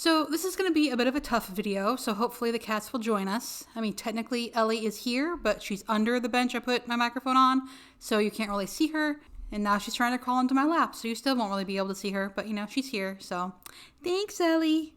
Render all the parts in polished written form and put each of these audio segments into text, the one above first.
So this is going to be a bit of a tough video, so hopefully the cats will join us. I mean, technically Ellie is here, but she's under the bench I put my microphone on, so you can't really see her. And now she's trying to crawl into my lap, so you still won't really be able to see her, but she's here, so thanks, Ellie.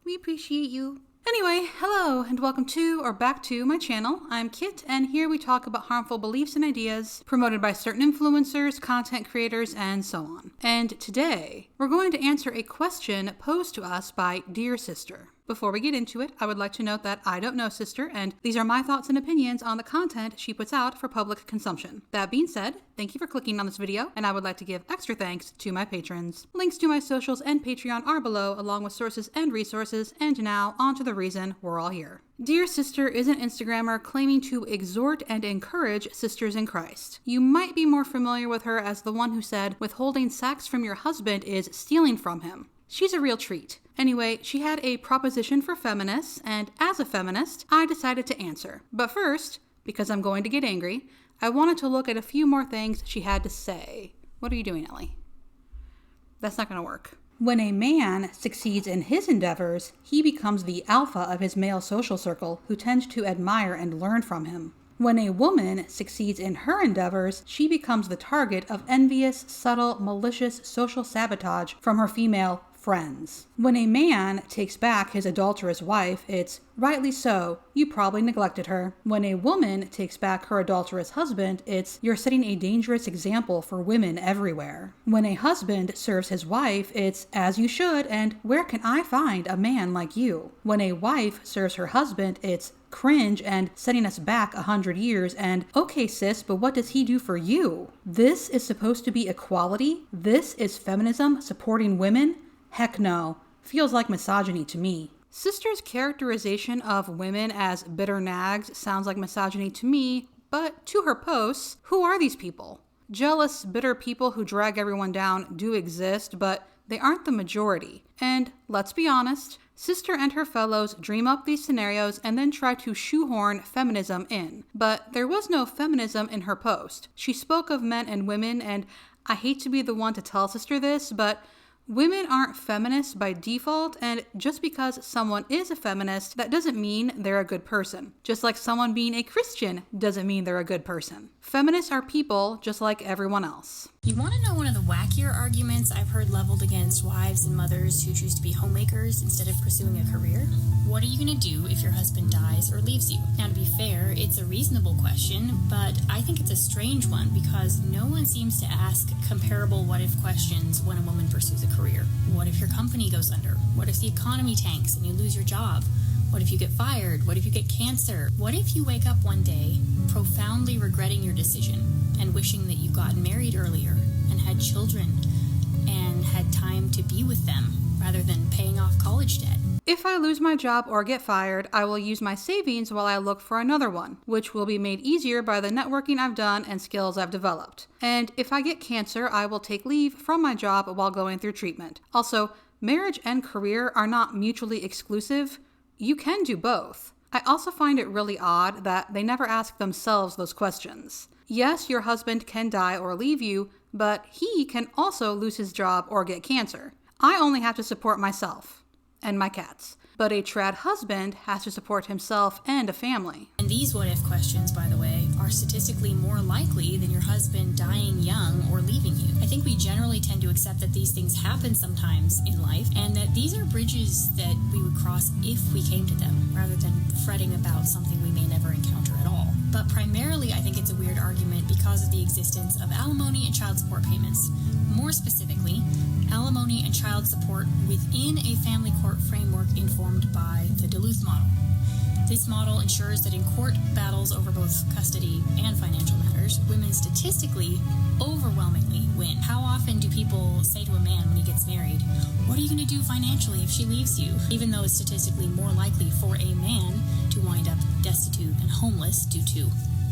We appreciate you. Anyway, hello and welcome to or back to my channel. I'm Kit, and here we talk about harmful beliefs and ideas promoted by certain influencers, content creators, and so on. And today, we're going to answer a question posed to us by Dear Sister. Before we get into it, I would like to note that I don't know Sister, and these are my thoughts and opinions on the content she puts out for public consumption. That being said, thank you for clicking on this video, and I would like to give extra thanks to my patrons. Links to my socials and Patreon are below, along with sources and resources, and now on to the reason we're all here. Dear Sister is an Instagrammer claiming to exhort and encourage sisters in Christ. You might be more familiar with her as the one who said withholding sex from your husband is stealing from him. She's a real treat. Anyway, she had a proposition for feminists, and as a feminist, I decided to answer. But first, because I'm going to get angry, I wanted to look at a few more things she had to say. What are you doing, Ellie? That's not going to work. When a man succeeds in his endeavors, he becomes the alpha of his male social circle who tends to admire and learn from him. When a woman succeeds in her endeavors, she becomes the target of envious, subtle, malicious social sabotage from her female friends. When a man takes back his adulterous wife, it's rightly so, you probably neglected her. When a woman takes back her adulterous husband, it's you're setting a dangerous example for women everywhere. When a husband serves his wife, it's as you should, and where can I find a man like you? When a wife serves her husband, it's cringe and setting us back 100 years and okay sis, but what does he do for you? This is supposed to be equality? This is feminism supporting women? Heck no. Feels like misogyny to me. Sister's characterization of women as bitter nags sounds like misogyny to me, but to her posts, who are these people? Jealous, bitter people who drag everyone down do exist, but they aren't the majority. And let's be honest, Sister and her fellows dream up these scenarios and then try to shoehorn feminism in. But there was no feminism in her post. She spoke of men and women, and I hate to be the one to tell Sister this, but women aren't feminists by default, and just because someone is a feminist, that doesn't mean they're a good person. Just like someone being a Christian doesn't mean they're a good person. Feminists are people just like everyone else. You want to know one of the wackier arguments I've heard leveled against wives and mothers who choose to be homemakers instead of pursuing a career? What are you going to do if your husband dies or leaves you? Now, to be fair, it's a reasonable question, but I think it's a strange one because no one seems to ask comparable what-if questions when a woman pursues a career. What if your company goes under? What if the economy tanks and you lose your job? What if you get fired? What if you get cancer? What if you wake up one day profoundly regretting your decision and wishing that you got married earlier and had children and had time to be with them rather than paying off college debt? If I lose my job or get fired, I will use my savings while I look for another one, which will be made easier by the networking I've done and skills I've developed. And if I get cancer, I will take leave from my job while going through treatment. Also, marriage and career are not mutually exclusive. You can do both. I also find it really odd that they never ask themselves those questions. Yes, your husband can die or leave you, but he can also lose his job or get cancer. I only have to support myself and my cats, but a trad husband has to support himself and a family. And these what-if questions, by the way, are statistically more likely than your husband dying young or leaving you. I think we generally tend to accept that these things happen sometimes in life, and that these are bridges that we would cross if we came to them, rather than fretting about something we may never encounter at all. But primarily, I think it's a weird argument because of the existence of alimony and child support payments. More specifically, alimony and child support within a family court framework informed by the Duluth model. This model ensures that in court battles over both custody and financial matters, women statistically overwhelmingly win. How often do people say to a man when he gets married, "What are you going to do financially if she leaves you?" Even though it's statistically more likely for a man to wind up destitute and homeless due to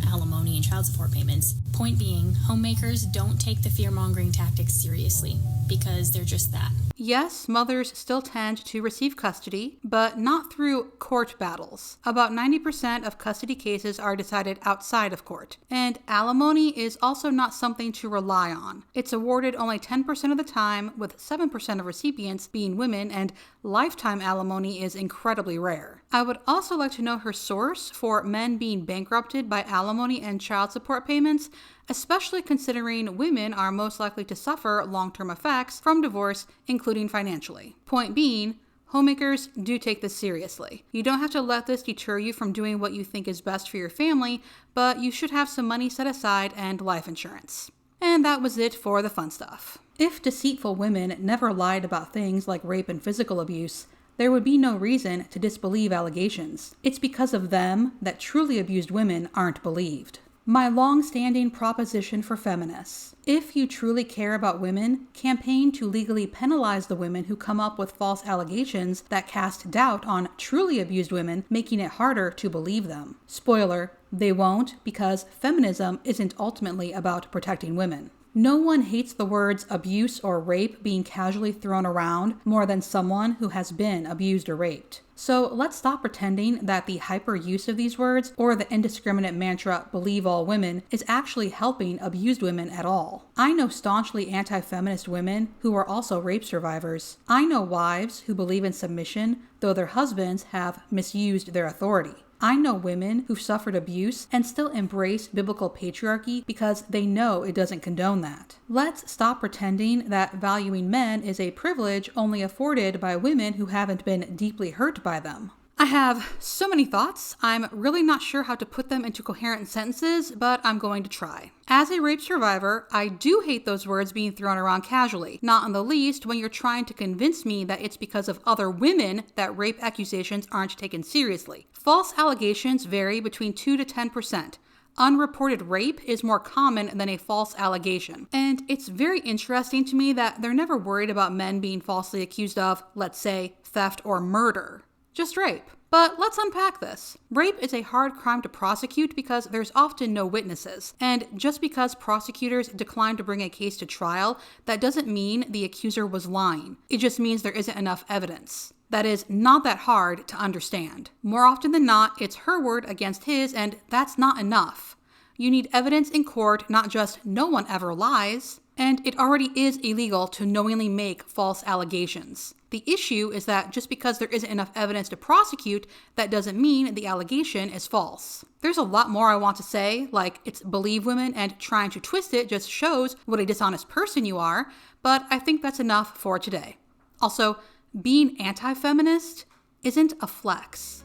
alimony and child support payments. Point being, homemakers don't take the fear-mongering tactics seriously because they're just that. yes, mothers still tend to receive custody, but not through court battles. About 90% of custody cases are decided outside of court. And alimony is also not something to rely on. It's awarded only 10% of the time, with 7% of recipients being women, and lifetime alimony is incredibly rare. I would also like to know her source for men being bankrupted by alimony and child support payments, especially considering women are most likely to suffer long-term effects from divorce, including financially. Point being, homemakers do take this seriously. You don't have to let this deter you from doing what you think is best for your family, but you should have some money set aside and life insurance. And that was it for the fun stuff. If deceitful women never lied about things like rape and physical abuse, there would be no reason to disbelieve allegations. It's because of them that truly abused women aren't believed. My long-standing proposition for feminists: if you truly care about women, campaign to legally penalize the women who come up with false allegations that cast doubt on truly abused women, making it harder to believe them. Spoiler, they won't, because feminism isn't ultimately about protecting women. No one hates the words abuse or rape being casually thrown around more than someone who has been abused or raped. So let's stop pretending that the hyper use of these words or the indiscriminate mantra, believe all women, is actually helping abused women at all. I know staunchly anti-feminist women who are also rape survivors. I know wives who believe in submission, though their husbands have misused their authority. I know women who've suffered abuse and still embrace biblical patriarchy because they know it doesn't condone that. Let's stop pretending that valuing men is a privilege only afforded by women who haven't been deeply hurt by them. I have so many thoughts. I'm really not sure how to put them into coherent sentences, but I'm going to try. As a rape survivor, I do hate those words being thrown around casually, not in the least when you're trying to convince me that it's because of other women that rape accusations aren't taken seriously. False allegations vary between 2 to 10%. Unreported rape is more common than a false allegation. And it's very interesting to me that they're never worried about men being falsely accused of, let's say, theft or murder. Just rape. But let's unpack this. Rape is a hard crime to prosecute because there's often no witnesses. And just because prosecutors decline to bring a case to trial, that doesn't mean the accuser was lying. It just means there isn't enough evidence. That is not that hard to understand. More often than not, it's her word against his, and that's not enough. You need evidence in court, not just no one ever lies. And it already is illegal to knowingly make false allegations. The issue is that just because there isn't enough evidence to prosecute, that doesn't mean the allegation is false. There's a lot more I want to say, like it's believe women, and trying to twist it just shows what a dishonest person you are, but I think that's enough for today. Also, being anti-feminist isn't a flex.